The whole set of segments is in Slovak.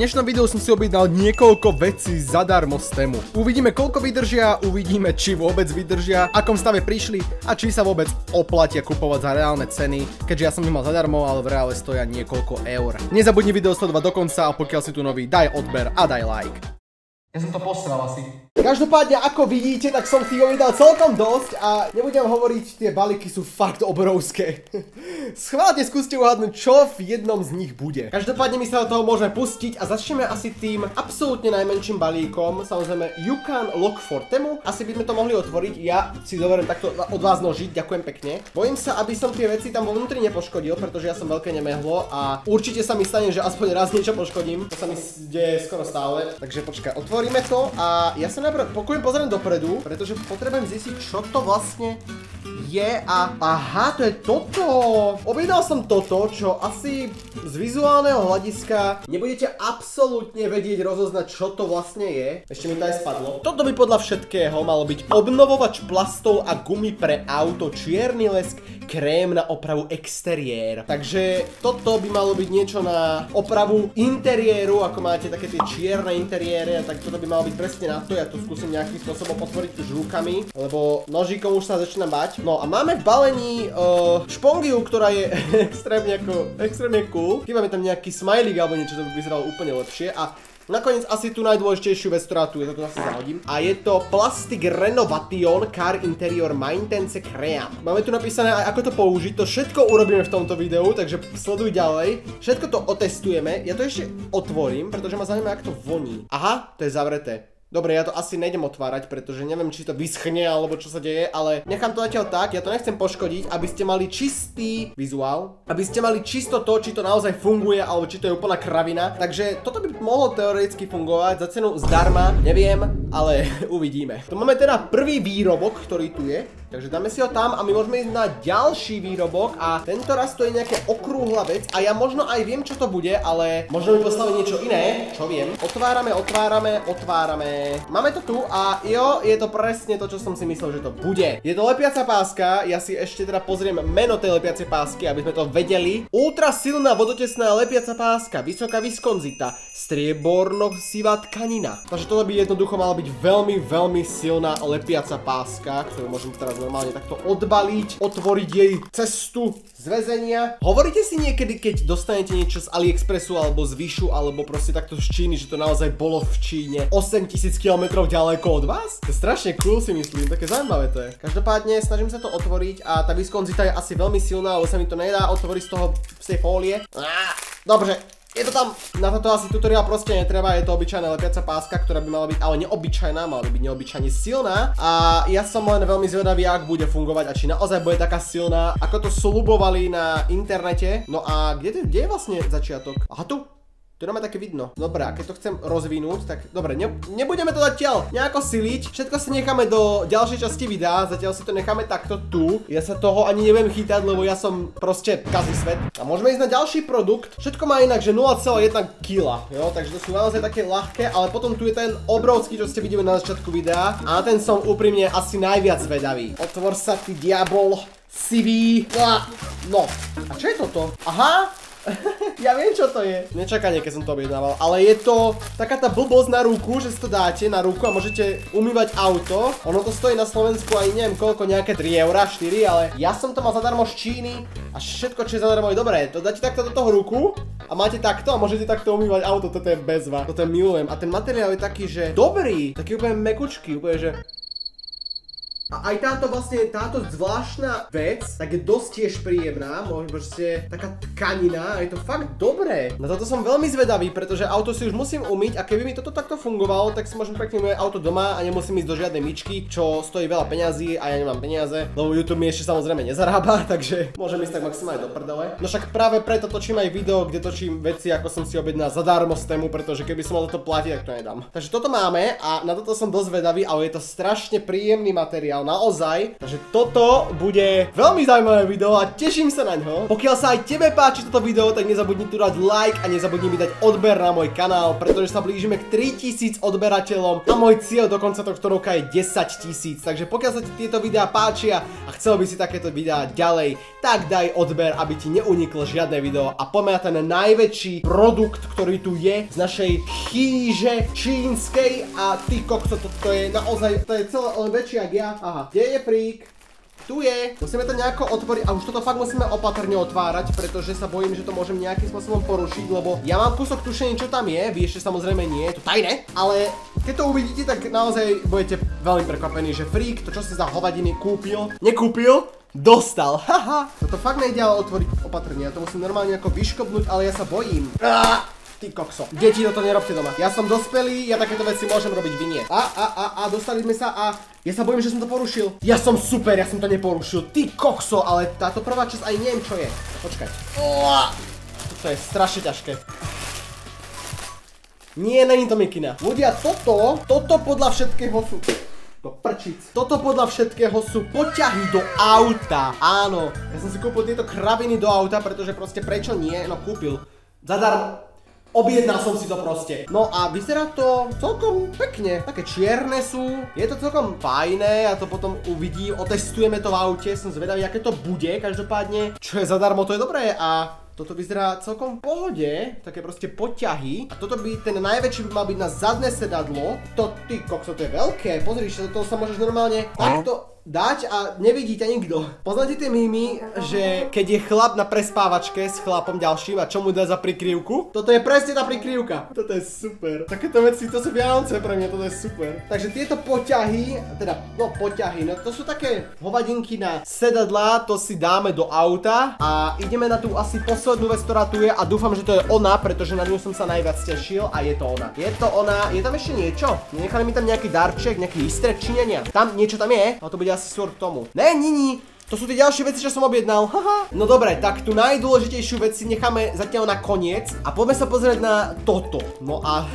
dnešnom videu som si objednal niekoľko vecí zadarmo z Temu. Uvidíme, koľko vydržia, uvidíme, či vôbec vydržia, akom stave prišli a či sa vôbec oplatia kupovať za reálne ceny, keďže ja som ich mal zadarmo, ale v reále stoja niekoľko eur. Nezabudni video sledovať do konca a pokiaľ si tu nový, daj odber a daj like. Ja som to posral asi. Každopádne, ako vidíte, tak som tých objednal celkom dosť a nebudem hovoriť, tie balíky sú fakt obrovské. Schválne skúste uhádnuť, čo v jednom z nich bude. Každopádne my sa do toho môžeme pustiť a začneme asi tým absolútne najmenším balíkom, samozrejme Yukon Lock for Temu. Asi by sme to mohli otvoriť, ja si dovolím takto od vás nožiť, ďakujem pekne. Bojím sa, aby som tie veci tam vo vnútri nepoškodil, pretože ja som veľké nemehlo a určite sa mi stane, že aspoň raz niečo poškodím. To sa mi deje skoro stále, takže počkaj, otvoríme to a ja sa pokojne pozriem dopredu, pretože potrebujem zistiť, čo to vlastne je a... Aha, to je toto! Objednal som toto, čo asi z vizuálneho hľadiska nebudete absolútne vedieť rozoznať, čo to vlastne je. Ešte mi to aj spadlo. Toto by podľa všetkého malo byť obnovovač plastov a gumy pre auto, čierny lesk, krém na opravu exteriér. Takže toto by malo byť niečo na opravu interiéru, ako máte také tie čierne interiéry, tak toto by malo byť presne na to. Ja to skúsim nejakým spôsobom otvoriť už rukami, lebo nožíkom už sa začínam bať. No a máme v balení špongiu, ktorá je extrémne cool. Chýba mi tam nejaký smajlík alebo niečo, to by vyzeralo úplne lepšie. A nakoniec asi tú najdôležitejšiu vec, ktorá tu je, to asi zahodím. A je to Plastic Renovation Car Interior Maintenance Cream. Máme tu napísané aj ako to použiť, to všetko urobíme v tomto videu, takže sleduj ďalej. Všetko to otestujeme, ja to ešte otvorím, pretože ma zaujíma, ako to voní. Aha, to je zavreté. Dobre, ja to asi nejdem otvárať, pretože neviem, či to vyschne alebo čo sa deje, ale nechám to zatiaľ tak, ja to nechcem poškodiť, aby ste mali čistý vizuál, aby ste mali čisto to, či to naozaj funguje, alebo či to je úplná kravina. Takže toto by mohlo teoreticky fungovať za cenu zdarma, neviem, ale uvidíme. Tu máme teda prvý výrobok, ktorý tu je. Takže dáme si ho tam a my môžeme ísť na ďalší výrobok a tento raz to je nejaká okrúhla vec a ja možno aj viem, čo to bude, ale možno mi postaviť niečo iné, čo viem. Otvárame. Máme to tu a jo, je to presne to, čo som si myslel, že to bude. Je to lepiaca páska, ja si ešte teda pozriem meno tej lepiacej pásky, aby sme to vedeli. Ultra silná vodotesná lepiaca páska, vysoká viskonzita, strieborno-sivá tkanina. Takže toto by jednoducho mala byť veľmi silná lepiaca páska, ktorú môžem teraz normálne takto odbaliť, otvoriť jej cestu z väzenia. Hovoríte si niekedy, keď dostanete niečo z AliExpressu alebo z Wishu, alebo proste takto z Číny, že to naozaj bolo v Číne 8000 km ďaleko od vás? To je strašne cool, si myslím, také zaujímavé to je. Každopádne snažím sa to otvoriť a tá viskonzita je asi veľmi silná, lebo sa mi to nedá otvoriť z tej fólie. Dobre. Je to tam, na toto asi tutoriál proste netreba, je to obyčajná lepiaca páska, ktorá by mala byť ale neobyčajná, mala by byť neobyčajne silná a ja som len veľmi zvedavý, ak bude fungovať a či naozaj bude taká silná, ako to sľubovali na internete. No a kde je vlastne začiatok? Aha, tu? Tu máme také vidno. Dobre, a keď to chcem rozvinúť, tak dobre, nebudeme to zatiaľ nejako siliť. Všetko si necháme do ďalšej časti videa, zatiaľ si to necháme takto tu. Ja sa toho ani neviem chytať, lebo ja som proste kazí svet. A môžeme ísť na ďalší produkt. Všetko má inak, že 0,1 kg, jo, takže to sú naozaj také ľahké, ale potom tu je ten obrovský, čo ste videli na začiatku videa. A na ten som úprimne asi najviac zvedavý. Otvor sa, ty diabol, sivý. No, a čo je toto? Aha! Ja viem, čo to je. Nečakanie, keď som to objednával, ale je to taká tá blbosť na ruku, že si to dáte na ruku a môžete umývať auto. Ono to stojí na Slovensku aj neviem koľko, nejaké 3 €, 4, ale ja som to mal zadarmo z Číny a všetko, čo je zadarmo je dobré. To dáte takto do toho ruku a máte takto a môžete takto umývať auto, toto je bezva. Toto je milujem a ten materiál je taký, že dobrý, taký úplne mekučký, úplne, že... A aj táto zvláštna vec, tak je dosť tiež príjemná, môžete taká tkanina, a je to fakt dobré. Na toto som veľmi zvedavý, pretože auto si už musím umyť a keby mi toto takto fungovalo, tak si môžem pekne umyť auto doma a nemusím ísť do žiadnej myčky, čo stojí veľa peňazí a ja nemám peniaze, lebo YouTube mi ešte samozrejme nezarába, takže môžem ísť tak maximálne do prdele. No však práve preto točím aj video, kde točím veci, ako som si objednal zadarmo z Temu, pretože keby som mal toto platiť, tak to nedám. Takže toto máme a na toto som dosť zvedavý, ale je to strašne príjemný materiál. materiál, naozaj. Takže toto bude veľmi zaujímavé video a teším sa na ňo. Pokiaľ sa aj tebe páči toto video, tak nezabudni tu dať like a nezabudni mi dať odber na môj kanál, pretože sa blížime k 3000 odberateľom a môj cieľ do konca tohto roka je 10 000. Takže pokiaľ sa ti tieto videá páčia a chcel by si takéto videá ďalej, tak daj odber, aby ti neuniklo žiadne video a poďme na ten najväčší produkt, ktorý tu je z našej chýže čínskej a ty kokso, to je naozaj, to je celé len väčšie jak ja. Aha, kde je freak? Tu je. Musíme to nejako otvoriť a už toto fakt musíme opatrne otvárať, pretože sa bojím, že to môžem nejakým spôsobom porušiť, lebo ja mám kúsok tušení, čo tam je, vy ešte samozrejme nie, je to tajné, ale keď to uvidíte, tak naozaj budete veľmi prekvapení, že freak, to čo si za hovadiny nekúpil, dostal, haha. Toto fakt nejde ale otvoriť opatrne, ja to musím normálne ako vyškobnúť, ale ja sa bojím. Ty kokso. Deti, toto nerobte doma. Ja som dospelý, ja takéto veci môžem robiť, vy nie. Dostali sme sa a ja sa bojím, že som to porušil. Ja som super, ja som to neporušil. Ty kokso, ale táto prvá časť aj neviem, čo je. Počkaj. Toto je strašne ťažké. Nie, není to mikina. Ľudia, toto podľa všetkého sú... Toto podľa všetkého sú poťahy do auta. Áno, ja som si kúpil tieto kraviny do auta, pretože proste prečo nie? No kúpil. Zadarmo. Objednal som si to proste. No a vyzerá to celkom pekne. Také čierne sú. Je to celkom fajné. Ja to potom uvidím. Otestujeme to v aute. Som zvedavý, aké to bude. Každopádne, čo je zadarmo, to je dobré. A toto vyzerá celkom v pohode. Také proste poťahy. A toto by, ten najväčší by mal byť na zadné sedadlo. To, ty kokso, to je veľké. Pozri, že to sa môžeš normálne takto dať a nevidí ťa nikto. Poznáte tie mýmy, že keď je chlap na prespávačke s chlapom ďalším a čo mu dá za prikryvku? Toto je presne tá prikryvka. Toto je super. Takéto veci, to sú Vianoce pre mňa, toto je super. Takže tieto poťahy, teda, no poťahy, no to sú také hovadinky na sedadlá, to si dáme do auta a ideme na tú asi poslednú vec, ktorá tu je a dúfam, že to je ona, pretože na ňu som sa najviac tešil a je to ona. Je to ona, je tam ešte niečo? Nenechali mi tam nejaký darček, nejaký lístek či nie? Tam niečo tam je, ale to bude asi skôr k tomu. Ne, nie. To sú tie ďalšie veci, čo som objednal. Haha. No dobre, tak tú najdôležitejšiu vec si necháme zatiaľ na koniec a poďme sa pozrieť na toto. No a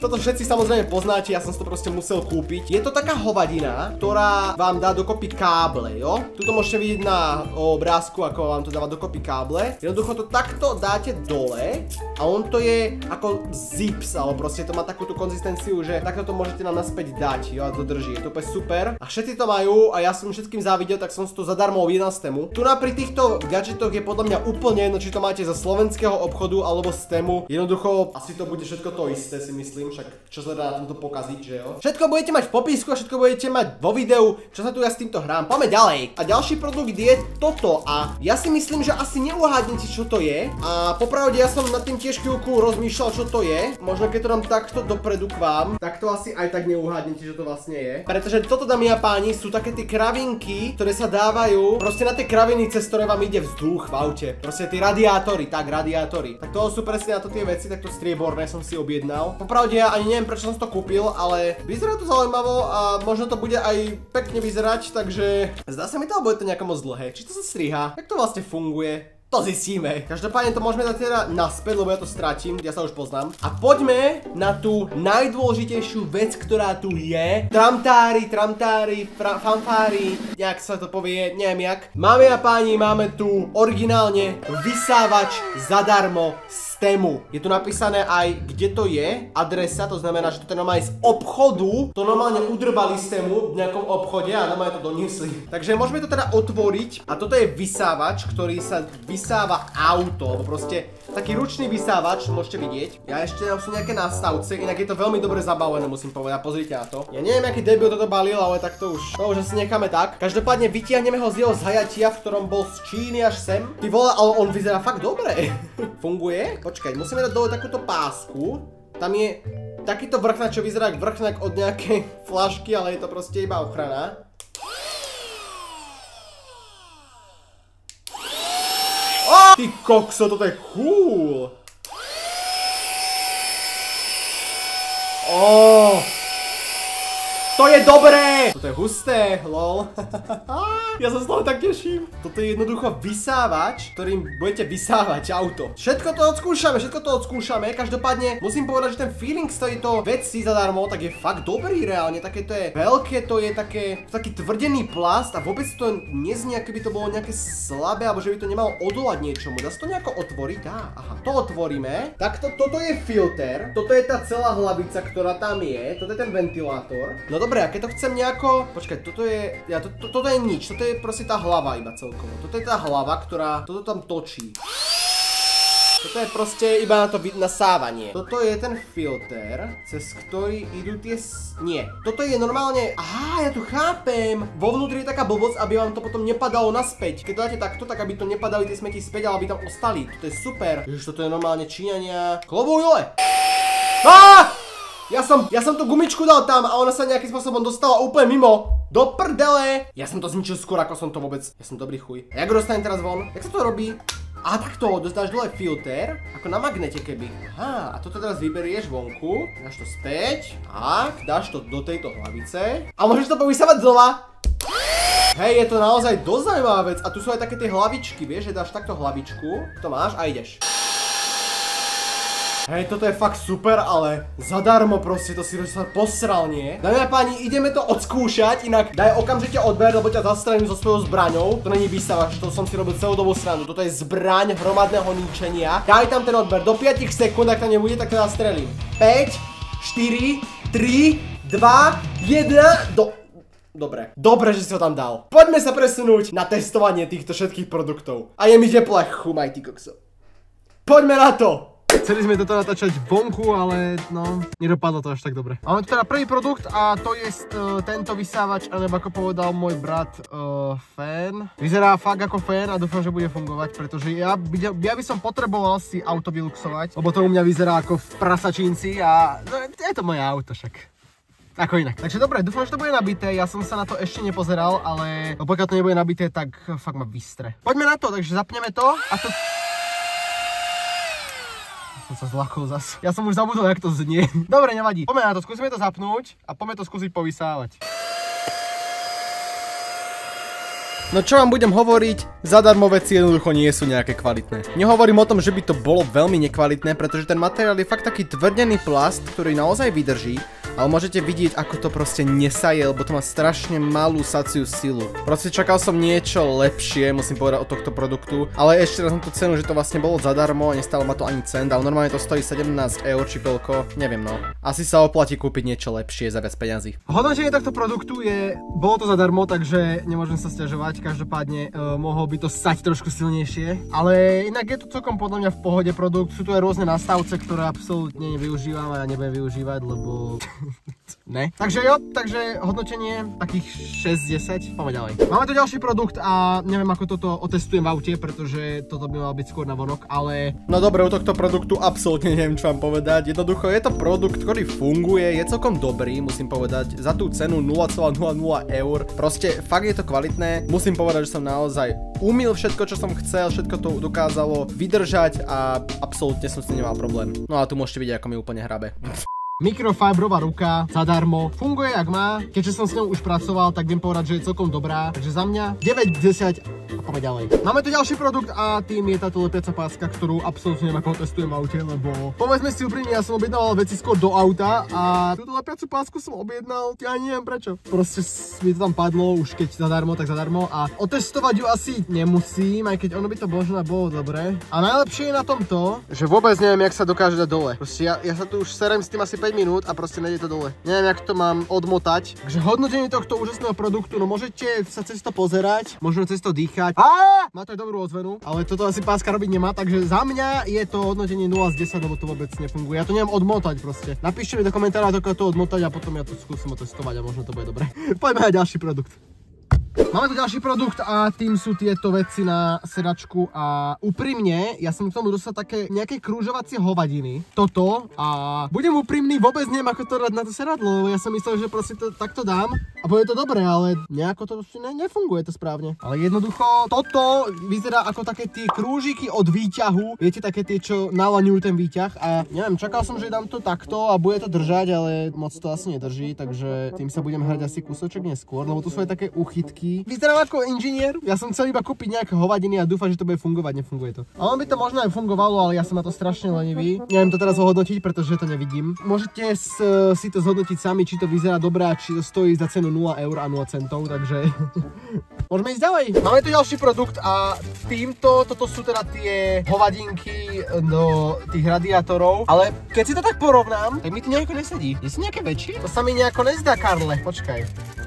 toto všetci samozrejme poznáte, ja som si to proste musel kúpiť. Je to taká hovadina, ktorá vám dá dokopy káble, jo? Tuto môžete vidieť na obrázku, ako vám to dáva dokopy káble. Jednoducho to takto dáte dole a on to je ako zips, alebo proste to má takúto konzistenciu, že takto to môžete nám naspäť dať, jo? A to drží, je to úplne super. A všetci to majú a ja som všetkým závidel, tak som si to zadarmo objednal z Temu. Tu pri týchto gadžetoch je podľa mňa úplne jedno, či to máte zo slovenského obchodu alebo z Temu. Jednoducho asi to bude všetko to isté, si myslím, však čo sa dá na tomto pokaziť, že jo? Všetko budete mať v popisku a všetko budete mať vo videu, čo sa tu ja s týmto hrám. Poďme ďalej. A ďalší produkt je toto a ja si myslím, že asi neuhádnete, čo to je. A popravde ja som nad tým tiež chvíľku rozmýšľal, čo to je. Možno keď to dám takto dopredu k vám, tak to asi aj tak neuhádnete, čo to vlastne je. Pretože toto, dámy a páni, sú také tie kravinky, ktoré sa dávajú proste na tie kraviny, cez ktoré vám ide vzduch v aute. Proste tie radiátory, tak radiátory. Tak to sú presne na to tie veci, takto strieborné som si objednal. Popravde ja ani neviem, prečo som to kúpil, ale vyzerá to zaujímavo a možno to bude aj pekne vyzerať, takže zdá sa mi to, alebo je to nejako moc dlhé. Či to sa striha? Jak to vlastne funguje? To zistíme. Každopádne to môžeme dať teda naspäť, lebo ja to stratím, ja sa už poznám. A poďme na tú najdôležitejšiu vec, ktorá tu je. Tramtári, fanfári, nejak sa to povie, neviem jak. Máme a páni, máme tu originálne vysávač zadarmo z Temu. Je tu napísané aj, kde to je, adresa, to znamená, že to je normálne z obchodu. To normálne udrbali z Temu v nejakom obchode a normálne to doniesli. Takže môžeme to teda otvoriť a toto je vysávač, ktorý sa vysáva auto, alebo proste taký ručný vysávač, môžete vidieť. Ja ešte tam sú nejaké nastavce, inak je to veľmi dobre zabavené, musím povedať, pozrite na to. Ja neviem, aký debil toto balil, ale tak to už asi necháme tak. Každopádne vytiahneme ho z jeho zajatia, v ktorom bol z Číny až sem. Ty vole, ale on vyzerá fakt dobre. Funguje? Počkaj, musíme dať dole takúto pásku. Tam je takýto vrchnak, čo vyzerá ako vrchnak od nejakej flašky, ale je to proste iba ochrana. Ty kokso, toto je cool. To je dobré! Toto je husté, lol. Ja sa z toho tak teším. Toto je jednoducho vysávač, ktorým budete vysávať auto. Všetko to odskúšame. Každopádne musím povedať, že ten feeling z tejto veci zadarmo, tak je fakt dobrý reálne. Také to je veľké, to je taký tvrdený plast a vôbec to neznie, aké by to bolo nejaké slabé, alebo že by to nemalo odolať niečomu. Dá sa to nejako otvoriť? Dá, aha. To otvoríme. Tak toto je filter. Toto je tá celá hlavica, ktorá tam je. Toto je ten ventilátor. No dobre, a keď to chcem nejako... Počkaj, toto je nič. Toto je proste tá hlava iba celkovo. Toto je tá hlava, ktorá toto tam točí. Toto je proste iba na to nasávanie. Toto je ten filter, cez ktorý idú tie... Nie. Toto je normálne... Aha, ja tu chápem. Vo vnútri je taká blbosť, aby vám to potom nepadalo naspäť. Keď to dáte takto, tak aby to nepadali tie smeti späť, ale aby tam ostali. Toto je super. Ježiš, toto je normálne Číňania. Klobouk dole. Ja som tú gumičku dal tam a ona sa nejakým spôsobom dostala úplne mimo. Do prdele. Ja som to zničil skôr, ako som to vôbec. Ja som dobrý chuj. A jak ho dostanem teraz von? Jak sa to robí? A takto, dostáš dole filter, ako na magnete keby. Aha, a toto teraz vyberieš vonku, dáš to späť, tak, dáš to do tejto hlavice a môžeš to povysávať znova. Hej, je to naozaj dosť zaujímavá vec a tu sú aj také tie hlavičky, vieš, že dáš takto hlavičku, to máš a ideš. Hej, toto je fakt super, ale zadarmo proste, to si sa posral, nie? Dámy a páni, ideme to odskúšať, inak daj okamžite odber, lebo ťa zastrelím so svojou zbraňou. To není výstavač, to som si robil celú dobu srandu, toto je zbraň hromadného ničenia. Daj tam ten odber, do 5 sekúnd, ak tam nebude, tak ťa zastrelím. 5, 4, 3, 2, 1, Dobre. Dobre, že si ho tam dal. Poďme sa presunúť na testovanie týchto všetkých produktov. A je mi teple, chumaj ty kokso. Poďme na to! Chceli sme toto natáčať vonku, ale no, nedopadlo to až tak dobre. Máme tu teda prvý produkt a to je tento vysávač, alebo ako povedal môj brat, fén. Vyzerá fakt ako fén a dúfam, že bude fungovať, pretože ja by som potreboval si auto vyluxovať, lebo to u mňa vyzerá ako v prasačínci a no, je to moje auto však. Ako inak. Takže dobre, dúfam, že to bude nabité, ja som sa na to ešte nepozeral, ale pokiaľ to nebude nabité, tak fakt ma vystre. Poďme na to, takže zapneme to a to... Som sa zlakol zas. Ja som už zabudol, jak to znie. Dobre, nevadí. Poďme na to, skúsime to zapnúť a poďme to skúsiť povysávať. No čo vám budem hovoriť, zadarmo veci jednoducho nie sú nejaké kvalitné. Nehovorím o tom, že by to bolo veľmi nekvalitné, pretože ten materiál je fakt taký tvrdený plast, ktorý naozaj vydrží, ale môžete vidieť, ako to proste nesaje, lebo to má strašne malú saciu silu. Proste čakal som niečo lepšie, musím povedať, od tohto produktu, ale ešte raz na tú cenu, že to vlastne bolo zadarmo a nestalo ma to ani cent, ale normálne to stojí 17 eur či koľko, neviem no. Asi sa oplatí kúpiť niečo lepšie za viac peňazí. Hodnotenie tohto produktu je, bolo to zadarmo, takže nemôžem sa sťažovať. Každopádne mohol by to sať trošku silnejšie, ale inak je to celkom podľa mňa v pohode produkt. Sú tu aj rôzne nastavce, ktoré absolútne nevyužívam a ja nebudem využívať, lebo ne. Takže jo, takže hodnotenie takých 6-10, poďme ďalej. Máme tu ďalší produkt a neviem ako toto otestujem v aute, pretože toto by mal byť skôr na vonok, ale... No dobre, u tohto produktu absolútne neviem čo vám povedať. Jednoducho je to produkt, ktorý funguje, je celkom dobrý, musím povedať, za tú cenu 0,00 eur. Proste fakt je to kvalitné. Musím povedať, že som naozaj umýl všetko, čo som chcel, všetko to dokázalo vydržať a absolútne som s tým nemal problém. No a tu môžete vidieť, ako mi úplne hrabe. Mikrofibrová ruka, zadarmo, funguje jak má, keďže som s ňou už pracoval, tak viem povedať, že je celkom dobrá, takže za mňa 9-10 a poďme ďalej. Máme tu ďalší produkt a tým je táto lepiaca páska, ktorú absolútne ako testujem v aute, lebo povedzme si úprimne, ja som objednal veci skôr do auta a túto lepiacu pásku som objednal, ja neviem prečo. Proste mi to tam padlo, už keď zadarmo, tak zadarmo a otestovať ju asi nemusím, aj keď ono by to možno bolo dobre. A najlepšie je na tom to, že vôbec neviem, jak sa dokáže dať dole. Proste ja sa tu už serem s tým asi 5 minút a proste nejde to dole. Neviem, jak to mám odmotať. Takže hodnotenie tohto úžasného produktu, no môžete sa cez to pozerať, možno cez to dýchať. Má to aj dobrú ozvenu, ale toto asi páska robiť nemá, takže za mňa je to hodnotenie 0 z 10, lebo to vôbec nefunguje. Ja to neviem odmotať proste. Napíšte mi do komentára, ako to odmotať a potom ja to skúsim otestovať a možno to bude dobre. Poďme na ďalší produkt. Máme tu ďalší produkt a tým sú tieto veci na sedačku a úprimne, ja som k tomu dostal také nejaké krúžovacie hovadiny. Toto a budem úprimný, vôbec neviem ako to dať na to sedadlo, lebo ja som myslel, že proste to takto dám a bude to dobré, ale nejako to nefunguje to správne. Ale jednoducho toto vyzerá ako také tie krúžiky od výťahu, viete, také tie, čo nalaňujú ten výťah a neviem, čakal som, že dám to takto a bude to držať, ale moc to asi nedrží, takže tým sa budem hrať asi kúsoček neskôr, lebo tu sú aj také uchytky. Vyzerám ako inžinier, ja som chcel iba kúpiť nejaké hovadiny a dúfam, že to bude fungovať, nefunguje to. A on by to možno aj fungovalo, ale ja som na to strašne lenivý. Neviem to teraz ohodnotiť, pretože to nevidím. Môžete si to zhodnotiť sami, či to vyzerá dobré a či to stojí za cenu 0 eur a 0 centov, takže môžeme ísť ďalej. Máme tu ďalší produkt a toto sú teda tie hovadinky do tých radiátorov, ale keď si to tak porovnám, tak mi to nejako nesedí. Je si nejaké väčšie? To sa mi nejako nezdá, Karle, počkaj.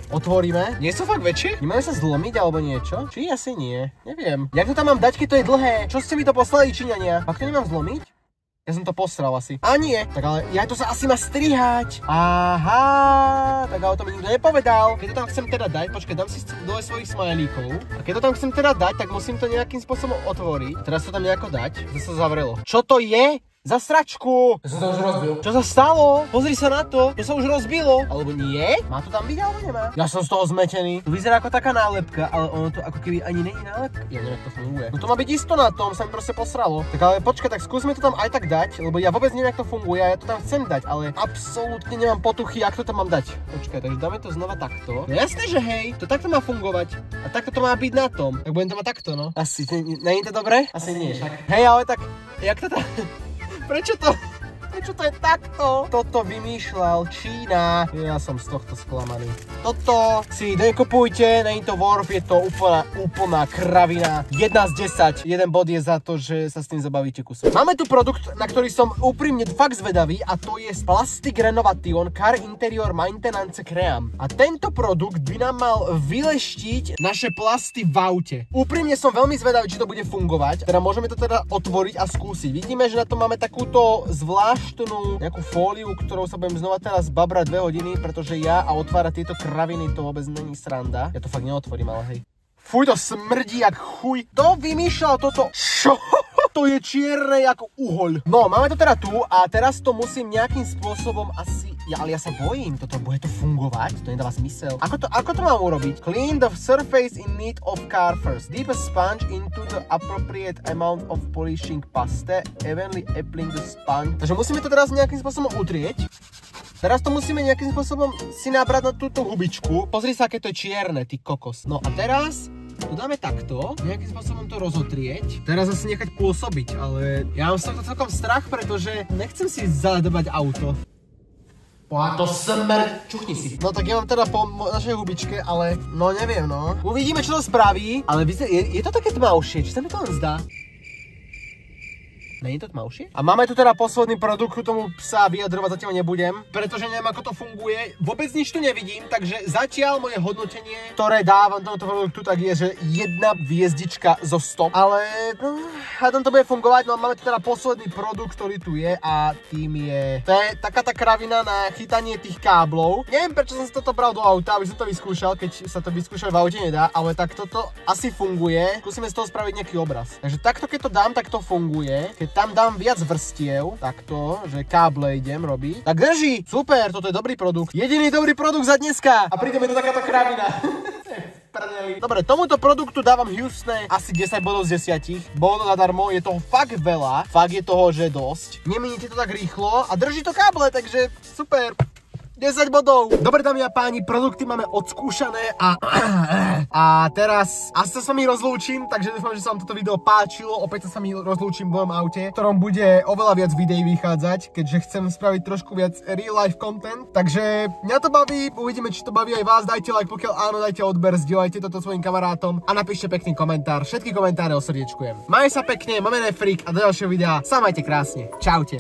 Otvoríme. Nie sú fakt väčšie? Nemajú sa zlomiť alebo niečo? Či asi nie? Neviem. Jak to tam mám dať, keď to je dlhé? Čo ste mi to poslali, Číňania? Fakt to nemám zlomiť? Ja som to posral asi. A nie. Tak ale ja to sa asi má strihať. Aha. Tak ale to mi nikto nepovedal. Keď to tam chcem teda dať, počkaj, dám si dole svojich smajlíkov. A keď to tam chcem teda dať, tak musím to nejakým spôsobom otvoriť. Teraz to tam nejako dať. To sa zavrelo. Čo to je? Za sračku! Ja som to už rozbil. Čo sa stalo? Pozri sa na to. To sa už rozbilo. Alebo nie? Má to tam byť alebo nemá? Ja som z toho zmetený. To vyzerá ako taká nálepka, ale ono to ako keby ani není nálepka. Ja neviem, ako to funguje. No to má byť isto na tom, sa mi proste posralo. Tak ale počkaj, tak skúsme to tam aj tak dať, lebo ja vôbec neviem, ako to funguje a ja to tam chcem dať, ale absolútne nemám potuchy, ako to tam mám dať. Počkaj, takže dáme to znova takto. No jasné, že hej, to takto má fungovať. A takto to má byť na tom. Tak budem to mať takto, no. Asi, není to dobre? Asi nie, však. Hej, ale tak, jak to tam... Prečo to je takto? Toto vymýšľal Čína. Ja som z tohto sklamaný. Toto si nekupujte, není to worth, je to úplná kravina. 1 z 10. Jeden bod je za to, že sa s tým zabavíte kusok. Máme tu produkt, na ktorý som úprimne fakt zvedavý a to je Plastic Renovation Car Interior Maintenance Cream. A tento produkt by nám mal vyleštiť naše plasty v aute. Úprimne som veľmi zvedavý, či to bude fungovať. Teda môžeme to teda otvoriť a skúsiť. Vidíme, že na to máme takúto zvláštnu nejakú fóliu, ktorou sa budem znova teraz babrať 2 hodiny, pretože ja a otvárať tieto kraviny to vôbec není sranda. Ja to fakt neotvorím, ale hej. Fuj, to smrdí jak chuj. To vymýšľal toto. Čo? To je čierne ako uhoľ. No, máme to teda tu a teraz to musím nejakým spôsobom asi... ale ja sa bojím, bude to fungovať, to nedáva zmysel. Ako to mám urobiť? Clean the surface in need of car first. Dip a sponge into the appropriate amount of polishing paste, evenly applying the sponge. Takže musíme to teraz nejakým spôsobom utrieť. Teraz to musíme nejakým spôsobom si nabrať na túto hubičku. Pozri sa, aké to je čierne, ty kokos. No a teraz to dáme takto, nejakým spôsobom to rozotrieť. Teraz asi nechať pôsobiť, ale ja mám z toho celkom strach, pretože nechcem si zadebať auto. To smer, čuchni si. No tak ja mám teda po našej hubičke, ale no neviem, no. Uvidíme, čo to spraví, ale je to také tmavšie, či sa mi to len zdá? Není to tmavšie? A máme tu teda posledný produkt, k tomu sa vyjadrovať zatiaľ nebudem, pretože neviem, ako to funguje. Vôbec nič tu nevidím, takže zatiaľ moje hodnotenie, ktoré dávam tomuto produktu, tak je, že 1 hviezdička zo 100. Ale hádam to bude fungovať, no a máme tu teda posledný produkt, ktorý tu je a tým je... To je taká tá kravina na chytanie tých káblov. Neviem, prečo som si toto bral do auta, aby som to vyskúšal, keď sa to vyskúšať v aute nedá, ale tak toto asi funguje. Skúsime z toho spraviť nejaký obraz. Takže takto, keď to dám, tak to funguje. Tam dám viac vrstiev, takto, že káble idem robiť. Tak drží, super, toto je dobrý produkt. Jediný dobrý produkt za dneska. A pritom je to takáto kravina. Dobre, tomuto produktu dávam Houstone asi 10 bodov z 10. Bolo to zadarmo, je toho fakt veľa. Fakt je toho, že dosť. Nemeníte to tak rýchlo a drží to káble, takže super. 10 bodov. Dobre, dámy a páni, produkty máme odskúšané a teraz asi sa s vami rozlúčim, takže dúfam, že sa vám toto video páčilo. Opäť sa s vami rozlúčim v mojom aute, v ktorom bude oveľa viac videí vychádzať, keďže chcem spraviť trošku viac real life content. Takže mňa to baví, uvidíme, či to baví aj vás. Dajte like, pokiaľ áno, dajte odber, zdieľajte toto svojim kamarátom a napíšte pekný komentár. Všetky komentáre osrdiečkujem. Majte sa pekne, máme Freak a do ďalšieho videa sa majte krásne. Čaute.